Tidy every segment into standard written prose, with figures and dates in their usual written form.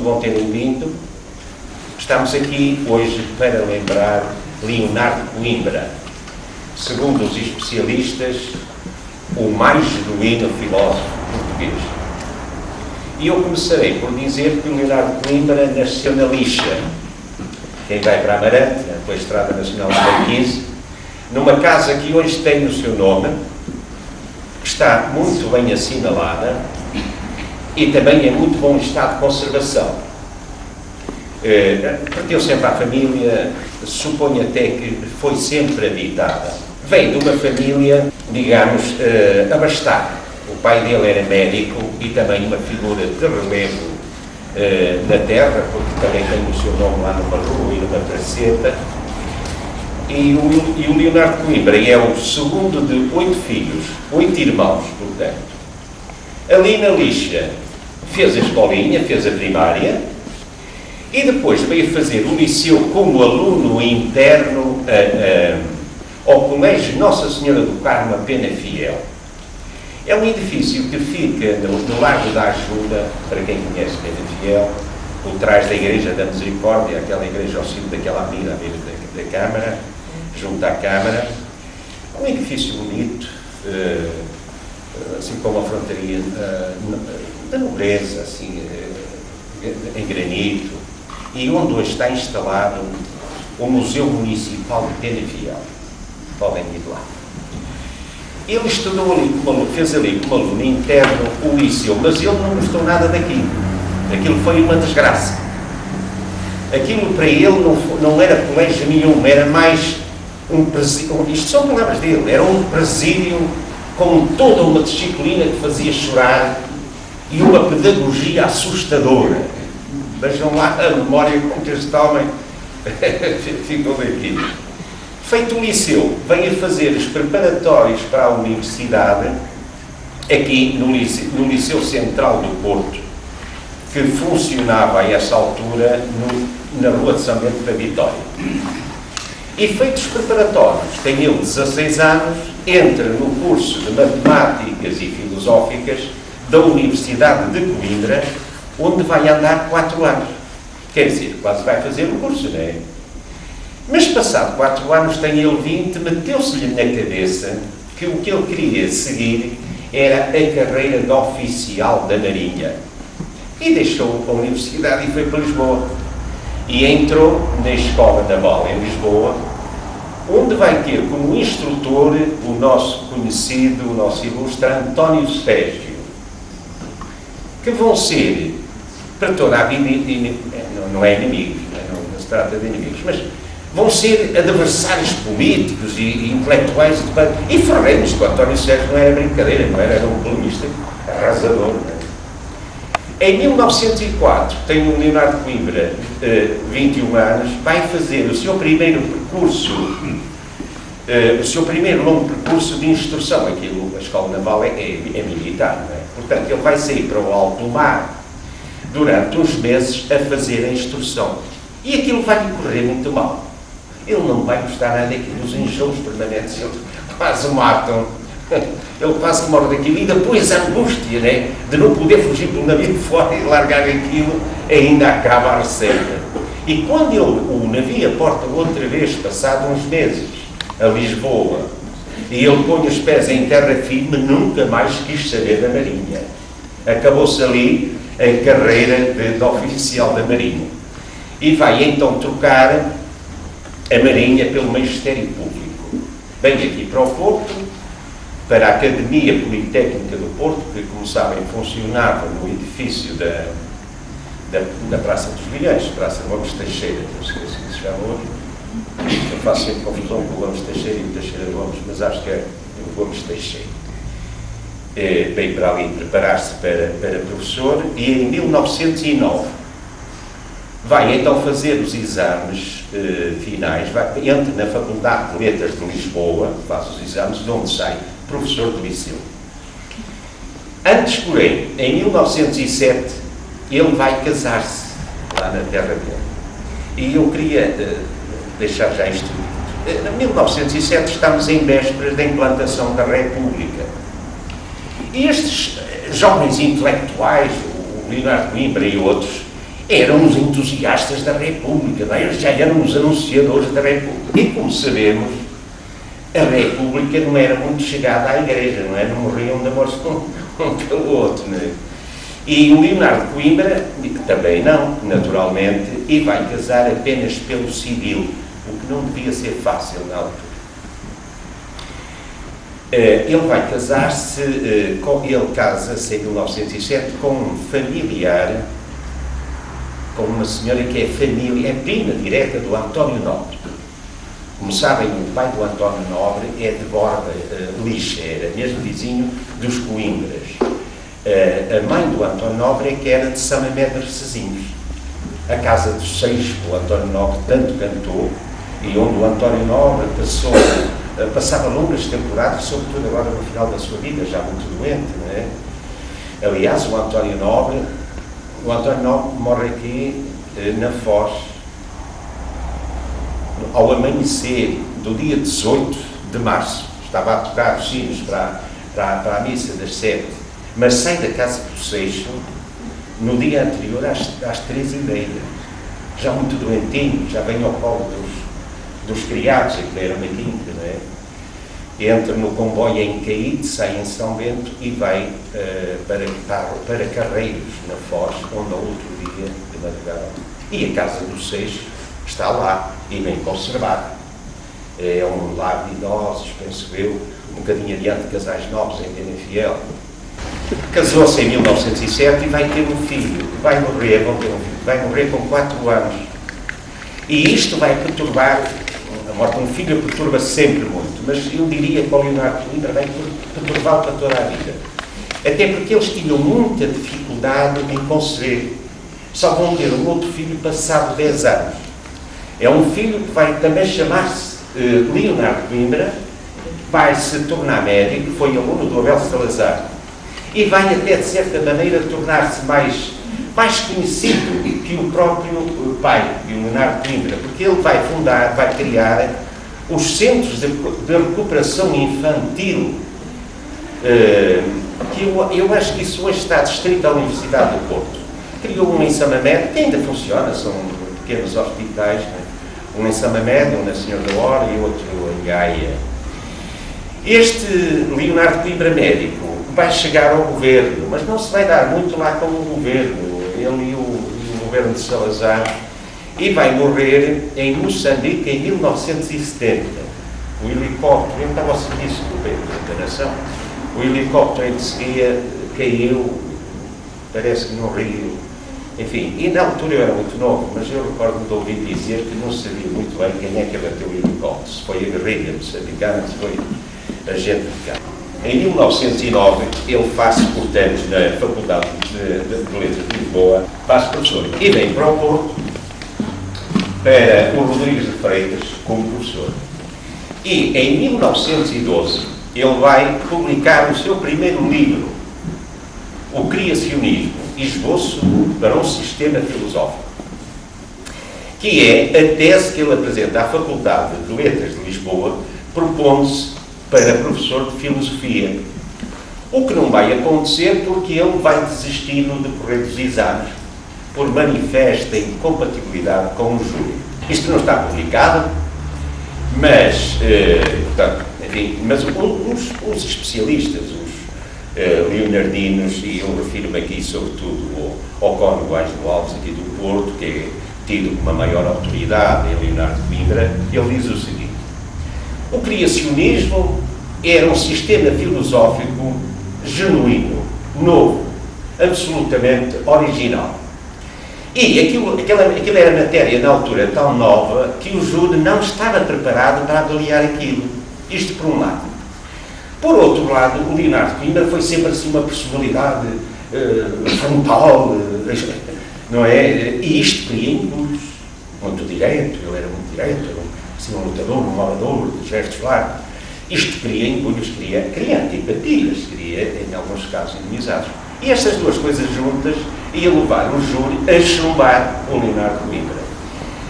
bom terem vindo. Estamos aqui hoje para lembrar Leonardo Coimbra, segundo os especialistas, o mais genuíno filósofo português. E eu começarei por dizer que o Leonardo Coimbra nasceu na Lixa, quem vai para Amarante, pela Estrada Nacional número 15, numa casa que hoje tem o seu nome, que está muito bem assinalada e também em muito bom estado de conservação. Pertence sempre à família, suponho até que foi sempre habitada. Vem de uma família, digamos, abastada. O pai dele era médico e também uma figura de relevo na terra, porque também tem o seu nome lá numa rua e numa praceta. E o Leonardo Coimbra é o segundo de 8 filhos, 8 irmãos, portanto. Ali na Lixa fez a escolinha, fez a primária, e depois veio fazer o liceu como aluno interno ao Colégio Nossa Senhora do Carmo, a Pena Fiel. É um edifício que fica no Largo da Ajuda, para quem conhece Pena Fiel, por trás da Igreja da Misericórdia, aquela igreja ao cimo daquela avenida à beira da Câmara, junto à Câmara. É um edifício bonito, assim como a frontaria da nobreza, assim, em granito, e onde hoje está instalado o Museu Municipal de Pena Fiel. Podem ir lá. Ele estudou ali, fez ali como aluno interno o liceu, mas ele não gostou nada daquilo. Aquilo foi uma desgraça. Aquilo para ele não era colégio nenhum, era mais um presídio. Isto são palavras dele, era um presídio com toda uma disciplina que fazia chorar e uma pedagogia assustadora. Vejam lá a memória com que este homem ficou daqui. Feito o liceu, vem a fazer os preparatórios para a universidade, aqui no Liceu Central do Porto, que funcionava a essa altura na Rua de São Bento da Vitória. E feitos os preparatórios, tem ele 16 anos, entra no curso de Matemáticas e Filosóficas da Universidade de Coimbra, onde vai andar 4 anos. Quer dizer, quase vai fazer o curso, não é? Mas passado 4 anos, tem ele 20, meteu-se-lhe na cabeça que o que ele queria seguir era a carreira de oficial da Marinha. E deixou a universidade e foi para Lisboa. E entrou na Escola Naval em Lisboa, onde vai ter como instrutor o nosso conhecido, o nosso ilustre António Sérgio, que vão ser, para toda a vida, não é inimigos, não se trata de inimigos, mas vão ser adversários políticos e intelectuais e ferrenhos, que o António Sérgio não era brincadeira, não era um colunista arrasador. Em 1904, tem o Leonardo Coimbra, 21 anos, vai fazer o seu primeiro percurso, o seu primeiro longo percurso de instrução. Aquilo, a Escola Naval é militar, não é? Portanto, ele vai sair para o alto mar durante uns meses a fazer a instrução. E aquilo vai-lhe correr muito mal. Ele não vai gostar nada daquilo, os enjoos permanentes, ele quase o matam, ele quase que morre daquilo, e depois a angústia, né, de não poder fugir pelo navio fora e largar aquilo, ainda acaba a receita. E quando o navio aporta outra vez, passado uns meses, a Lisboa, e ele põe os pés em terra firme, nunca mais quis saber da Marinha. Acabou-se ali a carreira de oficial da Marinha. E vai então trocar a Marinha pelo Magistério Público. Vem aqui para o Porto, para a Academia Politécnica do Porto, que, como sabem, funcionava no edifício da Praça dos Milhões, Praça Gomes Teixeira, não sei se se chama hoje. Eu faço sempre confusão com o Gomes Teixeira e o Teixeira Gomes, mas acho que é o Gomes Teixeira. Veio para ali preparar-se para professor e em 1909 vai então fazer os exames finais, entra na Faculdade de Letras de Lisboa, faz os exames, de onde sai professor de liceu. Antes, porém, em 1907, ele vai casar-se lá na terra dele. E eu queria deixar já isto. Em 1907 estamos em vésperas da implantação da República. E estes jovens intelectuais, o Leonardo Coimbra e outros, eram os entusiastas da República, não é? Eles já eram os anunciadores da República. E, como sabemos, a República não era muito chegada à Igreja, não é? Não morriam de amor um pelo outro, não é? E o Leonardo Coimbra também não, naturalmente, e vai casar apenas pelo civil, o que não devia ser fácil na altura. Ele vai casar-se, ele casa-se em 1907 com um familiar, com uma senhora que é prima direta do António Nobre. Como sabem, o pai do António Nobre é de Borba, Lixa, era mesmo vizinho dos Coimbras. A mãe do António Nobre é que era de São Mamé de Recezinhos. A casa dos Seis, que o António Nobre tanto cantou, e onde o António Nobre passava longas temporadas, sobretudo agora no final da sua vida, já muito doente, não é? Aliás, o António Nobre morre aqui na Foz, ao amanhecer do dia 18 de março. Estava a tocar os sinos para a missa das 7, mas sai da casa do Seixo no dia anterior às 3h30, já muito doentinho, já vem ao colo dos criados, que era uma quinta, não é? Entra no comboio em Caíde, sai em São Bento e vai para Carreiros, na Foz, onde ao outro dia de madrugada. E a casa do Seixo está lá, e bem conservada. É um lar de idosos, penso eu, um bocadinho adiante de Casais Novos, em Penafiel. Casou-se em 1907 e vai ter um filho, que vai morrer, vai morrer com 4 anos. E isto vai perturbar, a morte de um filho perturba sempre muito, mas eu diria que o Leonardo Coimbra vai perturbá-lo para toda a vida. Até porque eles tinham muita dificuldade em conceber. Só vão ter um outro filho passado 10 anos. É um filho que vai também chamar-se Leonardo Coimbra, vai se tornar médico, foi aluno do Abel Salazar, e vai até, de certa maneira, tornar-se mais conhecido que o próprio pai, o Leonardo Coimbra, porque ele vai criar os centros de recuperação infantil, que eu acho que isso hoje está distrito à Universidade do Porto. Criou um em Samamed, que ainda funciona, são pequenos hospitais, né? Um em Samamed, um na Senhora da Hora e outro em Gaia. Este Leonardo Coimbra médico vai chegar ao governo, mas não se vai dar muito lá com o governo, ele e o governo de Salazar, e vai morrer em Moçambique em 1970. O helicóptero, ele estava ao serviço do governo da nação, o helicóptero em que seguia caiu, parece que no Rio. Enfim, e na altura eu era muito novo, mas eu recordo-me de ouvir dizer que não sabia muito bem quem é que abateu o helicóptero, se foi a guerrilha moçambicana, se foi a gente de cá. Em 1909, ele faz, portanto, na Faculdade de Letras de Lisboa, faz professor e vem para o Porto, para o Rodrigues de Freitas, como professor. E em 1912, ele vai publicar o seu primeiro livro, O Criacionismo, Esboço para um Sistema Filosófico, que é a tese que ele apresenta à Faculdade de Letras de Lisboa, propondo-se para professor de filosofia. O que não vai acontecer porque ele vai desistir no decorrer dos exames por manifesta incompatibilidade com o júri. Isto não está publicado, mas, portanto, enfim, mas os especialistas, os leonardinos, e eu refiro-me aqui sobretudo ao Cónigo Ângelo Alves aqui do Porto, que é tido como a maior autoridade em Leonardo Coimbra, ele diz o seguinte: o criacionismo era um sistema filosófico genuíno, novo, absolutamente original. E aquilo era matéria na altura tão nova que o júri não estava preparado para avaliar aquilo. Isto por um lado. Por outro lado, o Leonardo Coimbra foi sempre assim uma personalidade frontal, não é? E isto cria impulsos. Muito direto, ele era muito direto, assim, um lutador, um orador, de gestos largos. Isto cria impulsos, cria antipatias, cria, em alguns casos, inimizades. E estas duas coisas juntas iam levar o júri a chumbar o Leonardo Coimbra.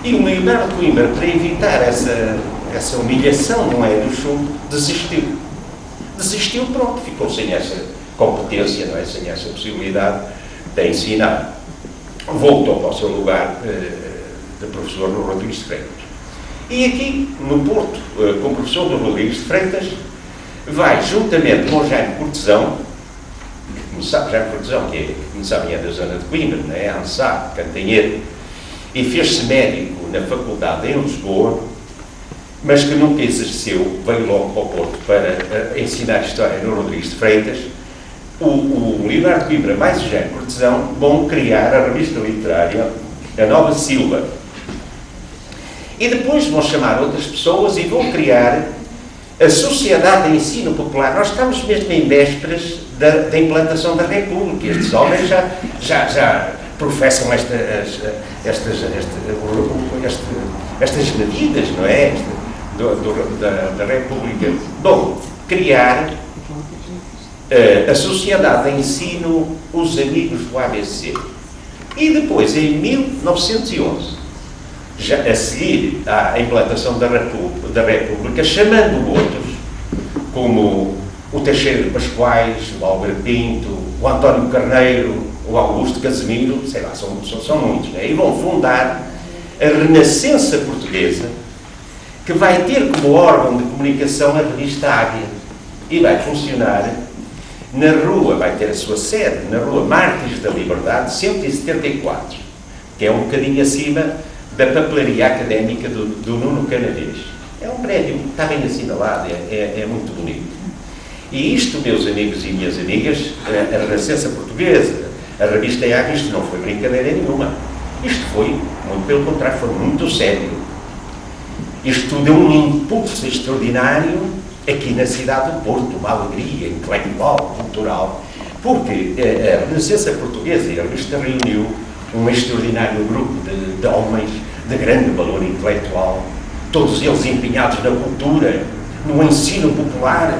E o Leonardo Coimbra, para evitar essa humilhação, não é, do chumbo, desistiu. Desistiu, pronto, ficou sem essa competência, não é, sem essa possibilidade de ensinar. voltou para o seu lugar de professor no Rodrigues de Freitas. E aqui, no Porto, como professor do Rodrigues de Freitas, vai, juntamente com o Jaime Cortesão, Jaime Cortesão, que começava da zona de Coimbra, né, Ansá, Cantanhede, e fez-se médico na faculdade em Lisboa, mas que nunca exerceu, veio logo para o Porto para ensinar História no Rodrigues de Freitas. O Leonardo Coimbra mais o Jaime Cortesão vão criar a revista literária A Nova Silva. E depois vão chamar outras pessoas e vão criar a Sociedade de Ensino Popular. Nós estamos mesmo em vésperas da implantação da República. Estes homens já professam estas medidas, não é? Da República. Bom, criar a Sociedade de Ensino Os Amigos do ABC. E depois, em 1911, já a seguir à implantação da República, chamando outros, como o Teixeira de Pascoais, o Álvaro Pinto, o António Carneiro, o Augusto Casimiro, sei lá, são muitos, né? E vão fundar a Renascença Portuguesa, que vai ter como órgão de comunicação a revista Águia, e vai funcionar na rua, vai ter a sua sede, na rua Mártires da Liberdade, 174, que é um bocadinho acima da papelaria académica do Nuno Canavês. É um prédio que está bem assinalado, é muito bonito. E isto, meus amigos e minhas amigas, a Renascença Portuguesa, a revista Águia, isto não foi brincadeira nenhuma. Isto foi, muito pelo contrário, foi muito sério. Isto deu um impulso extraordinário aqui na cidade do Porto, uma alegria intelectual, cultural, porque a Renascença Portuguesa e a revista reuniu um extraordinário grupo de homens de grande valor intelectual, todos eles empenhados na cultura, no ensino popular,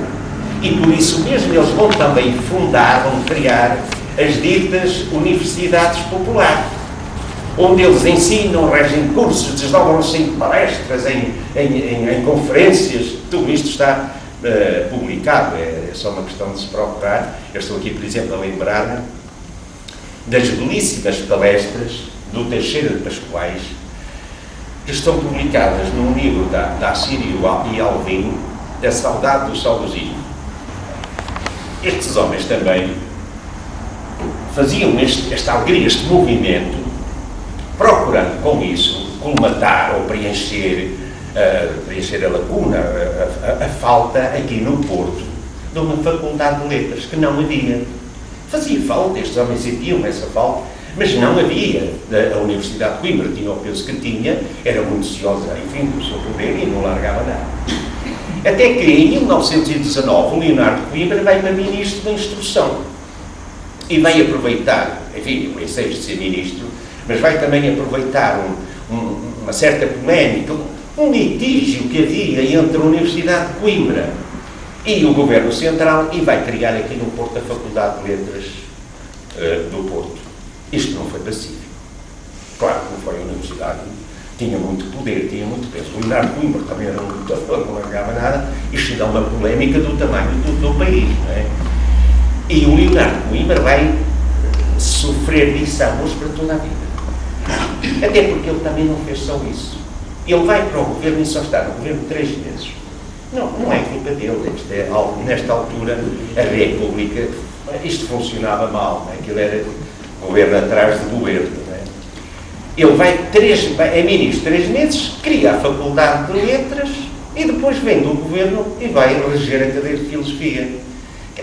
e por isso mesmo eles vão também fundar, vão criar as ditas universidades populares, onde eles ensinam, regem cursos, desdobram-se em palestras, em conferências. Tudo isto está publicado, é só uma questão de se procurar. Eu estou aqui, por exemplo, a lembrar-me das belíssimas palestras do Teixeira de Pascoais, que estão publicadas num livro da Assírio e Alvim, A Saudade do Saudosismo. Estes homens também faziam esta alegria, este movimento, procurando com isso colmatar ou preencher a lacuna, a falta aqui no Porto de uma faculdade de letras, que não havia. Fazia falta, estes homens sentiam essa falta, mas não havia. A Universidade de Coimbra tinha o peso que tinha, era muito ciosa, enfim, do seu poder, e não largava nada. Até que, em 1919, o Leonardo Coimbra vai para ministro da Instrução e vai aproveitar, enfim, o ensejo de ser ministro, mas vai também aproveitar uma certa polémica, um litígio que havia entre a Universidade de Coimbra e o Governo Central, e vai criar aqui no Porto a Faculdade de Letras do Porto. Isto não foi pacífico. Claro que não foi a Universidade, tinha muito poder, tinha muito peso. O Leonardo Coimbra também era um lutador, não largava nada. Isto dá uma polémica do tamanho do país, não é? E o Leonardo Coimbra vai sofrer dissabores para toda a vida. Até porque ele também não fez só isso. Ele vai para o governo e só está no governo 3 meses. Não é culpa dele. Nesta altura, a República, isto funcionava mal, não é? Aquilo era governo atrás de governo. Não é? Ele é ministro 3 meses, cria a Faculdade de Letras e depois vem do governo e vai reger a cadeira de Filosofia,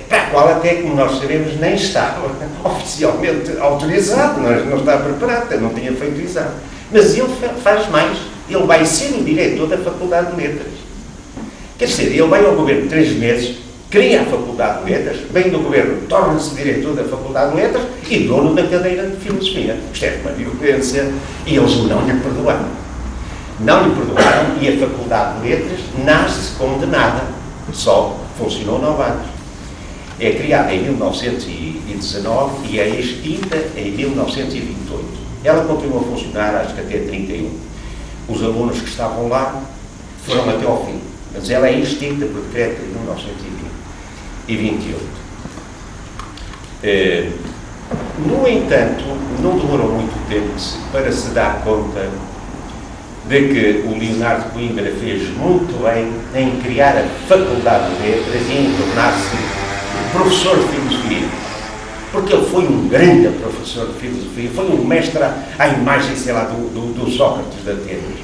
para a qual até, como nós sabemos, nem está oficialmente autorizado, não está preparado, não tinha feito o exame. Mas ele faz mais, ele vai ser o diretor da Faculdade de Letras. Quer dizer, ele vai ao governo 3 meses, cria a Faculdade de Letras, vem do governo, torna-se diretor da Faculdade de Letras e dono da cadeira de Filosofia. Isto é uma violência, e eles não lhe perdoaram. Não lhe perdoaram, e a Faculdade de Letras nasce condenada, só funcionou 9 anos. É criada em 1919 e é extinta em 1928. Ela continua a funcionar, acho que até 31. Os alunos que estavam lá foram até ao fim, mas ela é extinta por decreto de 1928. No entanto, não demorou muito tempo para se dar conta de que o Leonardo Coimbra fez muito bem em criar a Faculdade de Letras e em tornar-se professor de filosofia. Porque ele foi um grande professor de filosofia, foi um mestre à imagem, sei lá, do Sócrates de Atenas.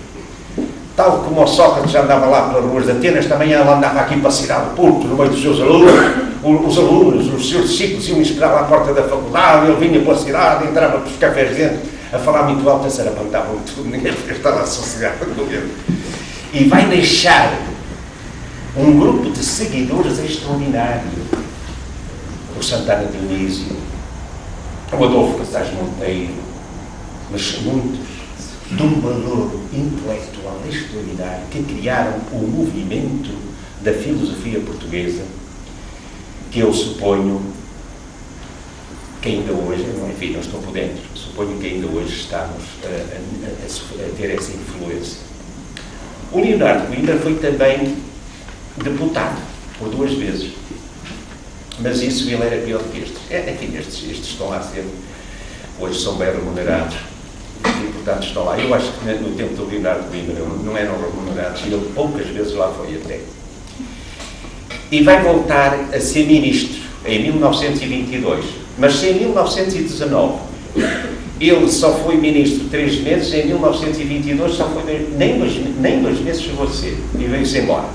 Tal como o Sócrates andava lá pelas ruas de Atenas, também ele andava aqui para citar o púlpito no meio dos seus alunos. Os alunos, os seus discípulos iam esperar lá à porta da faculdade, ele vinha pela cidade, entrava para os cafés dentro, a falar muito alto, a sarapantavam tudo, ninguém estava sossegado com ele. E vai deixar um grupo de seguidores extraordinário. O Santana Dionísio, o Adolfo Casares Monteiro, mas muitos de um valor intelectual extraordinário que criaram o movimento da filosofia portuguesa, que eu suponho que ainda hoje, enfim, não estou por dentro, suponho que ainda hoje estamos a ter essa influência. O Leonardo Coimbra foi também deputado, por 2 vezes. Mas isso ele era pior do que estes. Enfim, estes estão lá sempre. Hoje são bem remunerados. Os deputados estão lá. Eu acho que no tempo do Leonardo Coimbra não eram remunerados. E ele poucas vezes lá foi até. E vai voltar a ser ministro em 1922. Mas se em 1919 ele só foi ministro 3 meses, em 1922 só foi nem 2 meses chegou a ser. E veio-se embora.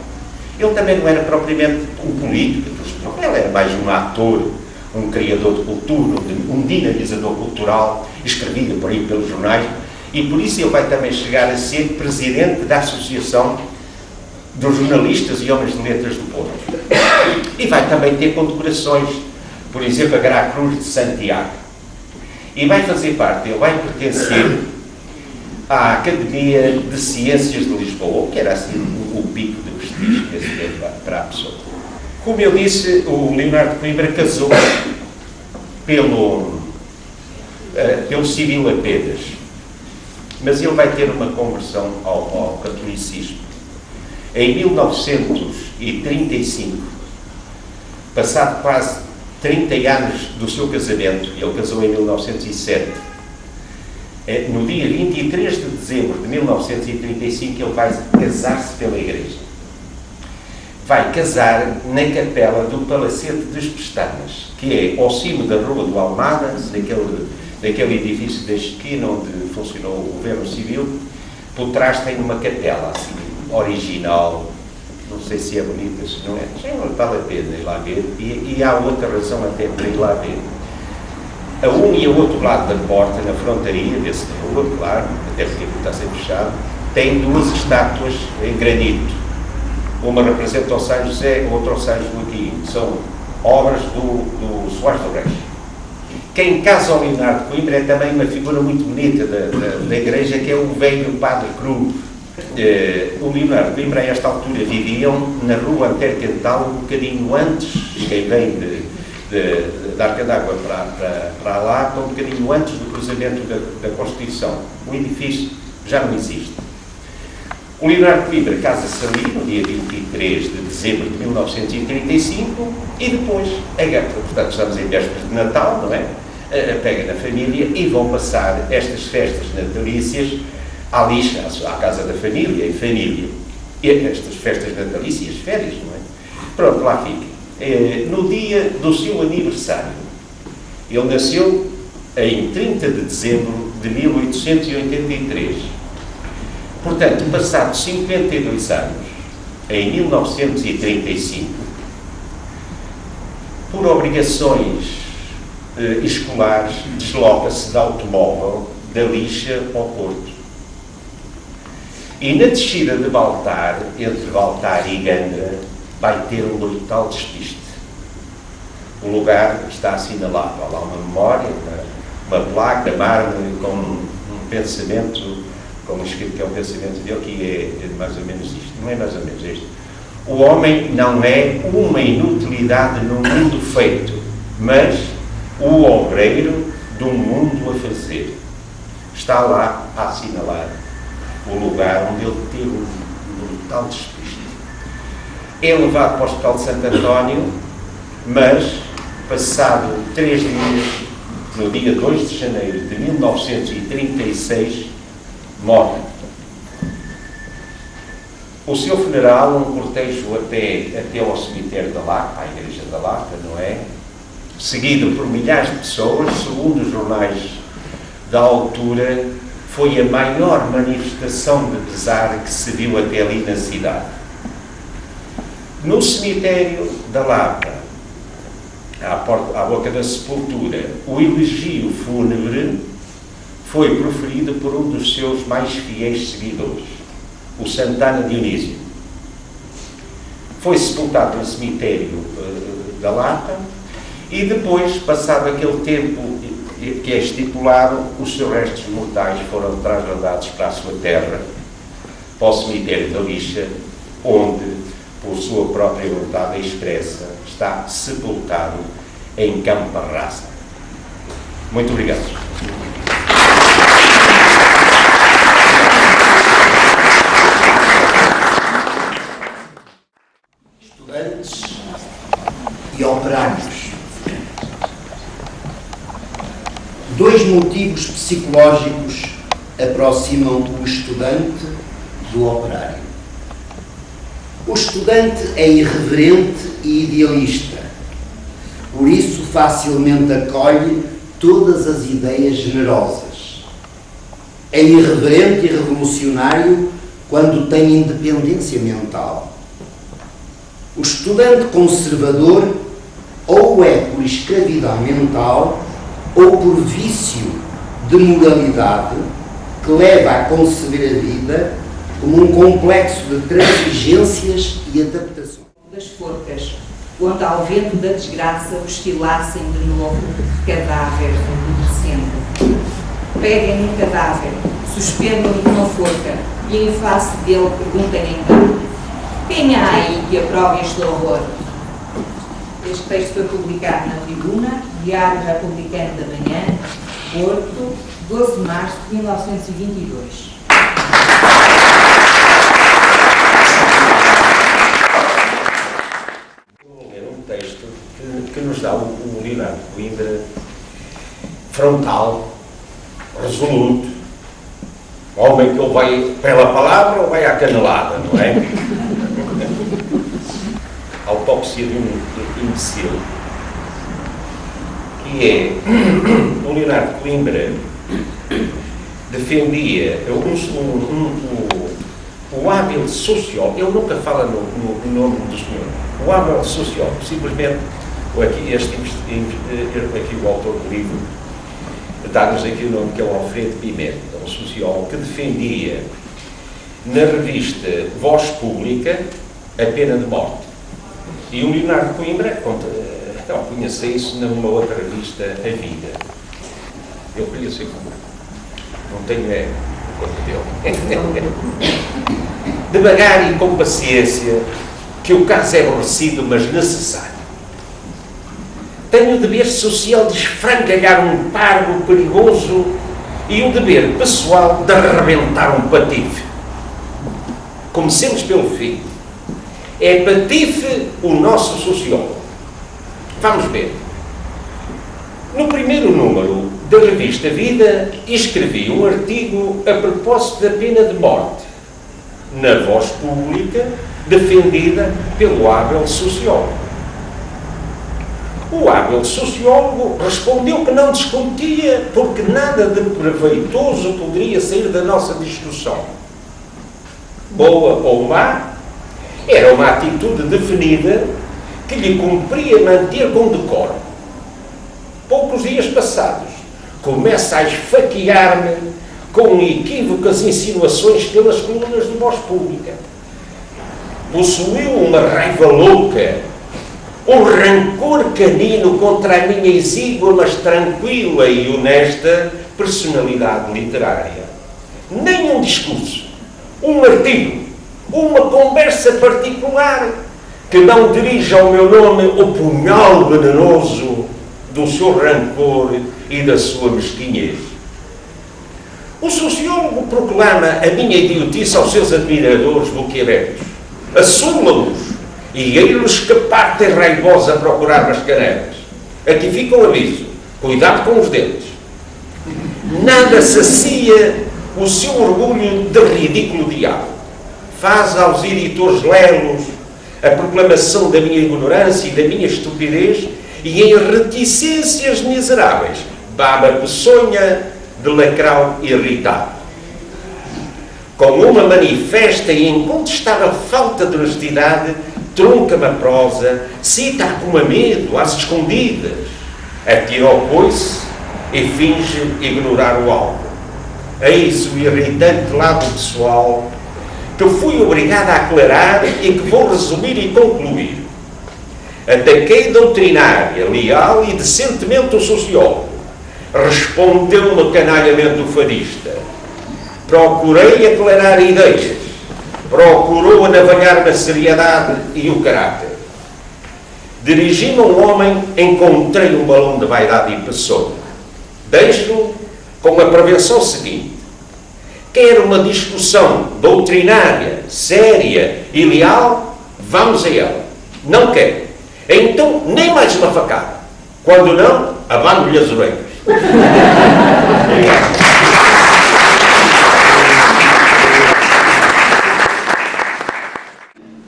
Ele também não era propriamente um político. Ele era mais um ator, um criador de cultura, um dinamizador cultural, escrevia por aí pelos jornais, e por isso ele vai também chegar a ser presidente da Associação dos Jornalistas e Homens de Letras do Porto. E vai também ter condecorações, por exemplo, a Gra Cruz de Santiago. E vai fazer parte, ele vai pertencer à Academia de Ciências de Lisboa, que era assim o pico de prestígio que se teve para a pessoa. Como eu disse, o Leonardo Coimbra casou pelo civil apenas, mas ele vai ter uma conversão ao catolicismo. Em 1935, passado quase 30 anos do seu casamento, ele casou em 1907, no dia 23 de dezembro de 1935, ele vai casar-se pela Igreja. Vai casar na capela do Palacete das Pestanas, que é ao cimo da Rua do Almada, daquele edifício da esquina onde funcionou o governo civil. Por trás tem uma capela assim, original, não sei se é bonita, se não é, já vale a pena ir lá ver, e há outra razão até para ir lá ver. A um e a outro lado da porta, na frontaria desse rua, claro, até porque está sempre fechado, tem 2 estátuas em granito. Uma representa o São José, outra o São Joaquim. São obras do Soares do Reis. Quem casa ao Leonardo Coimbra é também uma figura muito bonita da igreja, que é o velho Padre Cruz. O Leonardo Coimbra, a esta altura, viviam na rua Antercantal, um bocadinho antes, quem vem da Arca d'Água para lá, um bocadinho antes do cruzamento da Constituição. O edifício já não existe. O Leonardo Coimbra casa-se ali no dia 23 de dezembro de 1935 e depois, portanto estamos em vésperas de Natal, não é? Pega na família e vão passar estas festas natalícias à lixa, à casa da família, em família. E estas festas natalícias, férias, não é? Pronto, lá fica. No dia do seu aniversário, ele nasceu em 30 de dezembro de 1883. Portanto, passados 52 anos, em 1935, por obrigações escolares, desloca-se de automóvel da Lixa ao Porto. E na descida de Baltar, entre Baltar e Gandra, vai ter um brutal despiste. O lugar está assinalado, há lá uma memória, uma placa de mármore com um pensamento, como escrito que é o pensamento dele, que é mais ou menos isto. Não é mais ou menos isto. O homem não é uma inutilidade no mundo feito, mas o obreiro de um mundo a fazer. Está lá a assinalar o lugar onde ele teve um brutal despiste. É levado para o Hospital de Santo António, mas, passado 3 dias, no dia 2 de janeiro de 1936, morre. O seu funeral, um cortejo até ao cemitério da Lapa, à igreja da Lapa, não é? Seguido por milhares de pessoas, segundo os jornais da altura, foi a maior manifestação de pesar que se viu até ali na cidade. No cemitério da Lapa, à boca da sepultura, o elogio fúnebre foi proferido por um dos seus mais fiéis seguidores, o Santana Dionísio. Foi sepultado no cemitério da Lapa e depois, passado aquele tempo que é estipulado, os seus restos mortais foram trasladados para a sua terra, para o cemitério da Lixa, onde, por sua própria vontade expressa, está sepultado em Campa Rasa. Muito obrigado. Estudantes e operários. Dois motivos psicológicos aproximam o estudante do operário. O estudante é irreverente e idealista, por isso facilmente acolhe todas as ideias generosas. É irreverente e revolucionário quando tem independência mental. O estudante conservador ou é por escravidão mental ou por vício de moralidade que leva a conceber a vida como um complexo de transigências e adaptações. Das forcas, onde ao vento da desgraça oscilassem de novo cadáveres envelhecendo. Peguem um cadáver, suspendam-lhe uma forca e em face dele perguntem então: quem há aí que aprove este horror? Este texto foi publicado na Tribuna, Diário Republicano da Manhã, Porto, 12 de março de 1922. É um texto que nos dá o Leonardo Coimbra frontal, resoluto, homem que ou vai pela palavra ou vai à canelada, não é? Autópsia de um imbecil, que é o Leonardo Coimbra defendia o hábil sociólogo. Ele nunca fala no nome do senhor. O hábil sociólogo, simplesmente aqui o autor do livro dá-nos aqui o nome, que é o Alfredo Pimenta, um sociólogo que defendia na revista Voz Pública a pena de morte. E o Leonardo Coimbra conhecia isso numa outra revista, A Vida. Eu conheci como não tenho o conto dele. Devagar e com paciência, que o caso é aborrecido, mas necessário. Tenho o dever social de esfrangalhar um pargo perigoso e o dever pessoal de arrebentar um patife. Comecemos pelo fim. É patife o nosso sociólogo. Vamos ver. No primeiro número da revista Vida, escrevi um artigo a propósito da pena de morte, na Voz Pública, defendida pelo hábil sociólogo. O hábil sociólogo respondeu que não discutia, porque nada de proveitoso poderia sair da nossa discussão. Boa ou má, era uma atitude definida que lhe cumpria manter com decoro. Poucos dias passados, começa a esfaquear-me com equívocas insinuações pelas colunas de Voz Pública. Possuiu uma raiva louca, um rancor canino contra a minha exígua, mas tranquila e honesta personalidade literária. Nem um discurso, um artigo, uma conversa particular que não dirija ao meu nome o punhal venenoso do seu rancor e da sua mesquinhez. O sociólogo proclama a minha idiotice aos seus admiradores boquiabertos, assula-los e eles que partem raivosa a procurar nas canelas. Aqui fica o aviso. Cuidado com os dedos. Nada sacia o seu orgulho de ridículo diabo. Faz aos editores lelos a proclamação da minha ignorância e da minha estupidez e em reticências miseráveis baba peçonha de lacrau irritado. Com uma manifesta e incontestável falta de honestidade, trunca-me a prosa, cita com medo, às escondidas, atira o coice e finge ignorar o alvo. Eis o irritante lado pessoal que fui obrigado a aclarar e que vou resumir e concluir. Ataquei doutrinária, leal e decentemente o sociólogo. Respondeu-me canalhamente o fadista. Procurei aclarar ideias. Procurou navalhar-me a seriedade e o caráter. Dirigi-me a um homem, encontrei um balão de vaidade e peçonha. Deixo-o com a prevenção seguinte. Quer uma discussão doutrinária, séria e leal? Vamos a ela. Não quer. Então, nem mais uma facada. Quando não, abano-lhe as orelhas.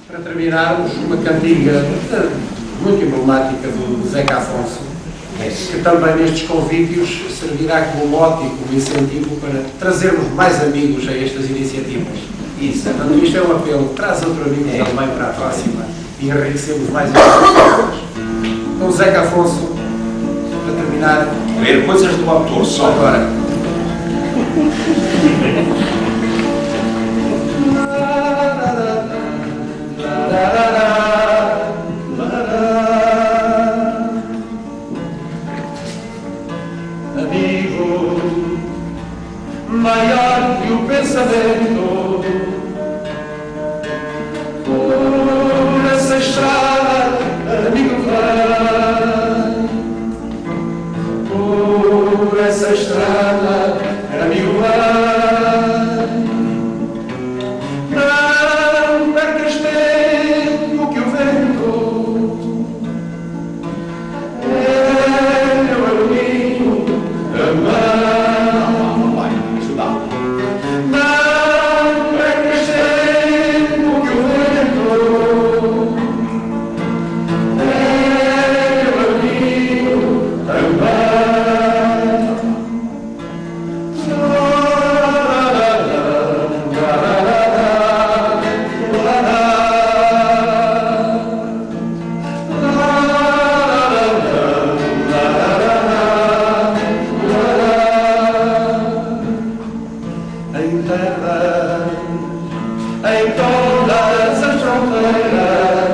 Para terminarmos, uma cantiga muito emblemática do Zeca Afonso, que também nestes convívios servirá como mote e como incentivo para trazermos mais amigos a estas iniciativas. Isso. Portanto, isto é um apelo, traz outro amigo também para a próxima e enriquecemos mais estas pessoas. Então, Zeca Afonso, para terminar... Ver coisas do autor só. Agora. Amigo, maior que o pensamento, por essa estrada, amigo, vai. Por essa estrada, amigo, vai. Não percas tempo que o vento é meu amigo, amar. Não percas tempo que o vento é meu amigo, amar. Em terra, em todas as fronteiras.